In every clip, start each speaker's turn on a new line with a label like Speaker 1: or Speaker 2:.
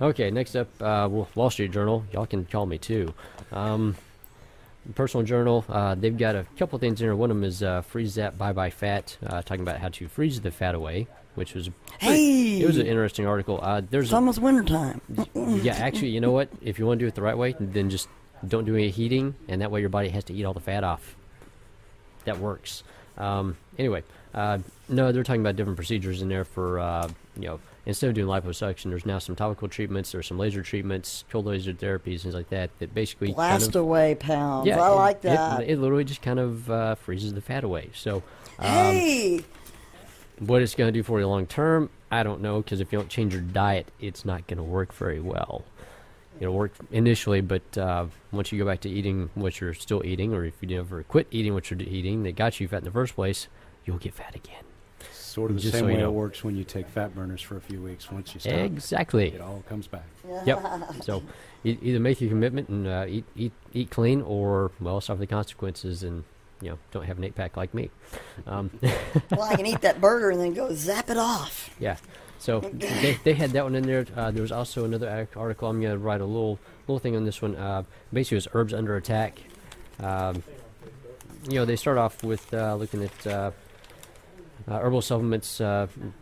Speaker 1: Okay, next up, Wall Street Journal. Y'all can call me too. Personal Journal. They've got a couple things in there. One of them is Freeze That Bye Bye Fat, talking about how to freeze the fat away, which was
Speaker 2: Hey,
Speaker 1: it was an interesting article.
Speaker 2: it's almost wintertime.
Speaker 1: Yeah, actually, you know what? If you want to do it the right way, then just don't do any heating, and that way your body has to eat all the fat off. That works. Anyway, no, they're talking about different procedures in there for, instead of doing liposuction, there's now some topical treatments, there's some laser treatments, cold laser therapies, things like that, that basically
Speaker 2: Blast away pounds.
Speaker 1: yeah,
Speaker 2: I like that.
Speaker 1: It literally just kind of freezes the fat away. So,
Speaker 2: Hey,
Speaker 1: what it's going to do for you long term, I don't know, because if you don't change your diet, it's not going to work very well. It'll work initially, but once you go back to eating what you're still eating, or if you never quit eating what you're eating that got you fat in the first place, you'll get fat again.
Speaker 3: Sort of the
Speaker 1: Just
Speaker 3: same
Speaker 1: so you
Speaker 3: way
Speaker 1: know.
Speaker 3: it works when you take fat burners for a few weeks. Once you stop,
Speaker 1: Exactly.
Speaker 3: it all comes back.
Speaker 1: Yep. So either make your commitment and eat clean, or suffer the consequences and don't have an 8-pack like me.
Speaker 2: well, I can eat that burger and then go zap it off.
Speaker 1: Yeah. So they had that one in there. There was also another article. I'm going to write a little thing on this one. Basically, it was herbs under attack. They start off with looking at herbal supplements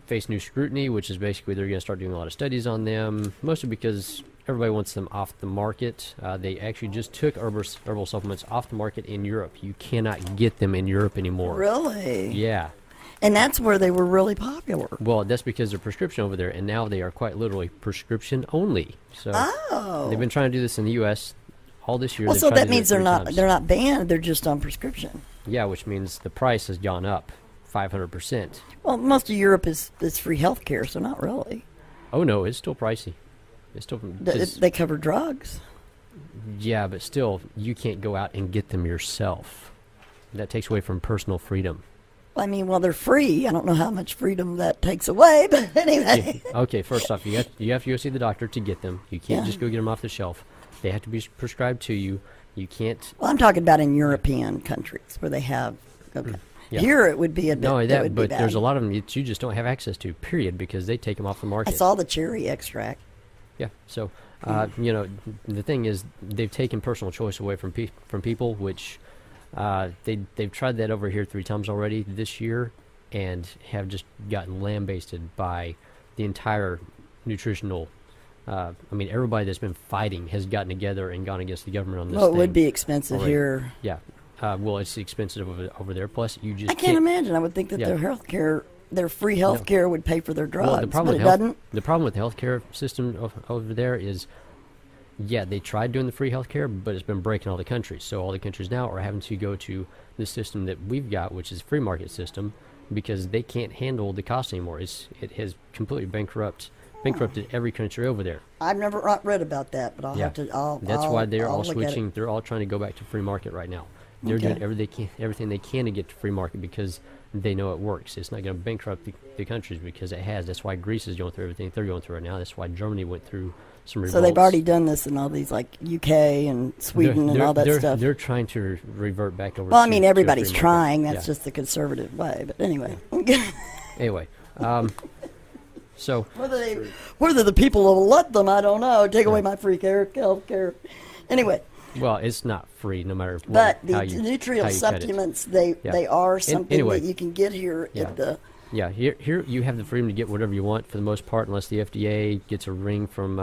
Speaker 1: face new scrutiny, which is basically they're going to start doing a lot of studies on them, mostly because everybody wants them off the market. They actually just took herbal supplements off the market in Europe. You cannot get them in Europe anymore.
Speaker 2: Really?
Speaker 1: Yeah.
Speaker 2: And that's where they were really popular.
Speaker 1: Well, that's because they're prescription over there, and now they are quite literally prescription only. So they've been trying to do this in the U.S. all this year.
Speaker 2: Well,
Speaker 1: They've
Speaker 2: so
Speaker 1: tried to
Speaker 2: that
Speaker 1: do it
Speaker 2: means
Speaker 1: 3
Speaker 2: they're
Speaker 1: times.
Speaker 2: not banned. They're just on prescription.
Speaker 1: Yeah, which means the price has gone up 500%.
Speaker 2: Well, most of Europe is free health care, so not really.
Speaker 1: Oh no, it's still pricey. It's still
Speaker 2: They cover drugs.
Speaker 1: yeah, but still, you can't go out and get them yourself. That takes away from personal freedom.
Speaker 2: I mean, well, they're free. I don't know how much freedom that takes away, but anyway.
Speaker 1: Okay, first off, you have to go see the doctor to get them. You can't
Speaker 2: Yeah.
Speaker 1: just go get them off the shelf. They have to be prescribed to you. You can't.
Speaker 2: Well, I'm talking about in European countries where they have. Okay.
Speaker 1: Yeah.
Speaker 2: Here it would be a bit.
Speaker 1: Not only
Speaker 2: it
Speaker 1: that,
Speaker 2: would be
Speaker 1: but
Speaker 2: bad.
Speaker 1: there's a lot of them that you just don't have access to, period, because they take them off the
Speaker 2: I
Speaker 1: market.
Speaker 2: saw the cherry extract.
Speaker 1: Yeah, so, the thing is, they've taken personal choice away from people, which they've tried that over here 3 times already this year and have just gotten lambasted by the entire nutritional everybody that's been fighting has gotten together and gone against the government on this
Speaker 2: Well, it
Speaker 1: thing
Speaker 2: would be expensive
Speaker 1: already.
Speaker 2: here.
Speaker 1: Yeah. Well, it's expensive over there. Plus, you just
Speaker 2: I can't imagine. I would think that
Speaker 1: Yeah.
Speaker 2: their health care, their free health care would pay for their drugs,
Speaker 1: Well, the problem
Speaker 2: but it
Speaker 1: with health,
Speaker 2: doesn't.
Speaker 1: the problem with the healthcare system over there is, yeah, they tried doing the free healthcare, but it's been breaking all the countries. So all the countries now are having to go to the system that we've got, which is a free market system, because they can't handle the cost anymore. It has completely bankrupted every country over there.
Speaker 2: I've never read about that, but I'll
Speaker 1: Yeah.
Speaker 2: have to.
Speaker 1: That's why they're all
Speaker 2: I'll look at it.
Speaker 1: switching. They're all trying to go back to free market right now. They're
Speaker 2: Okay.
Speaker 1: doing everything they can to get to free market because they know it works. It's not going to bankrupt the countries because it has. That's why Greece is going through everything they're going through right now. That's why Germany went through some revolts.
Speaker 2: So they've already done this in all these like UK and Sweden and all that stuff.
Speaker 1: They're trying to revert back over.
Speaker 2: Well, I
Speaker 1: to-
Speaker 2: mean,
Speaker 1: to a
Speaker 2: everybody's
Speaker 1: free market.
Speaker 2: trying. That's
Speaker 1: Yeah.
Speaker 2: just the conservative way. But anyway,
Speaker 1: Anyway, so
Speaker 2: whether the people will let them, I don't know. Take away my free health care. Anyway,
Speaker 1: well, it's not free no matter what.
Speaker 2: but the
Speaker 1: how you
Speaker 2: nutrient
Speaker 1: cut it.
Speaker 2: supplements,
Speaker 1: Yeah.
Speaker 2: they are something
Speaker 1: anyway.
Speaker 2: that you can get here
Speaker 1: Yeah.
Speaker 2: at the.
Speaker 1: Yeah, here you have the freedom to get whatever you want for the most part, unless the FDA gets a ring from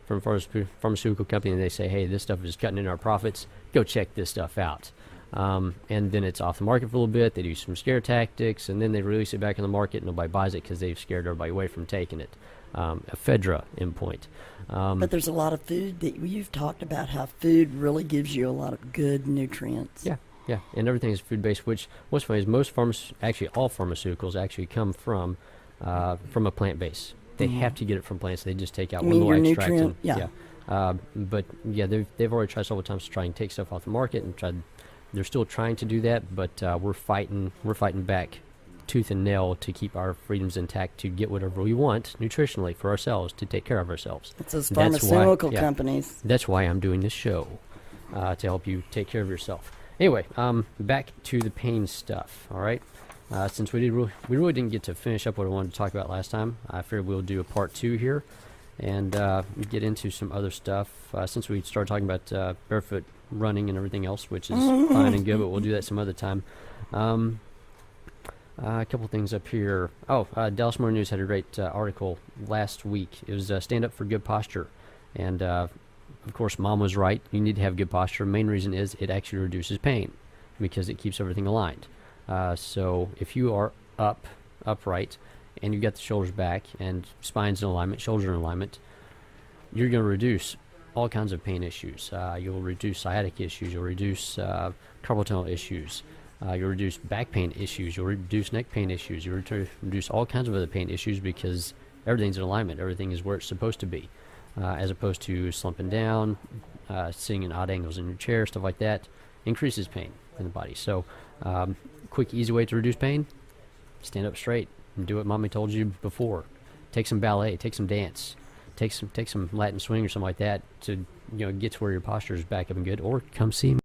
Speaker 1: pharmaceutical company and they say, hey, this stuff is cutting in our profits. Go check this stuff out. And then it's off the market for a little bit. They do some scare tactics, and then they release it back in the market. Nobody buys it because they've scared everybody away from taking it. Ephedra in point.
Speaker 2: But there's a lot of food that you've talked about how food really gives you a lot of good nutrients.
Speaker 1: Yeah, and everything is food-based, which what's funny is all pharmaceuticals actually come from a plant base. They have to get it from plants. They just take out
Speaker 2: You
Speaker 1: one
Speaker 2: mean
Speaker 1: little
Speaker 2: your
Speaker 1: extract.
Speaker 2: nutrient?
Speaker 1: And,
Speaker 2: Yeah.
Speaker 1: But yeah, they've already tried several times to try and take stuff off the market and tried. They're still trying to do that, but we're fighting back tooth and nail to keep our freedoms intact to get whatever we want nutritionally for ourselves to take care of ourselves.
Speaker 2: It's those
Speaker 1: That's why-
Speaker 2: pharmaceutical
Speaker 1: yeah.
Speaker 2: companies.
Speaker 1: That's why I'm doing this show, to help you take care of yourself. Anyway, back to the pain stuff. All right, since we really didn't get to finish up what I wanted to talk about last time, I figured we'll do a part 2 here, and get into some other stuff. Since we started talking about barefoot running and everything else, which is fine and good, but we'll do that some other time. A couple things up here. Dallas Morning News had a great article last week. It was Stand Up for Good Posture. And, of course, Mom was right. You need to have good posture. The main reason is it actually reduces pain because it keeps everything aligned. So if you are upright, and you've got the shoulders back and spine's in alignment, shoulders in alignment, you're going to reduce all kinds of pain issues. You'll reduce sciatic issues. You'll reduce carpal tunnel issues. You'll reduce back pain issues. You'll reduce neck pain issues. You'll reduce all kinds of other pain issues because everything's in alignment. Everything is where it's supposed to be, as opposed to slumping down, sitting in odd angles in your chair, stuff like that. Increases pain in the body. So, quick, easy way to reduce pain: stand up straight and do what Mommy told you before. Take some ballet. Take some dance. Take some Latin swing or something like that to get to where your posture is back up and good. Or come see me.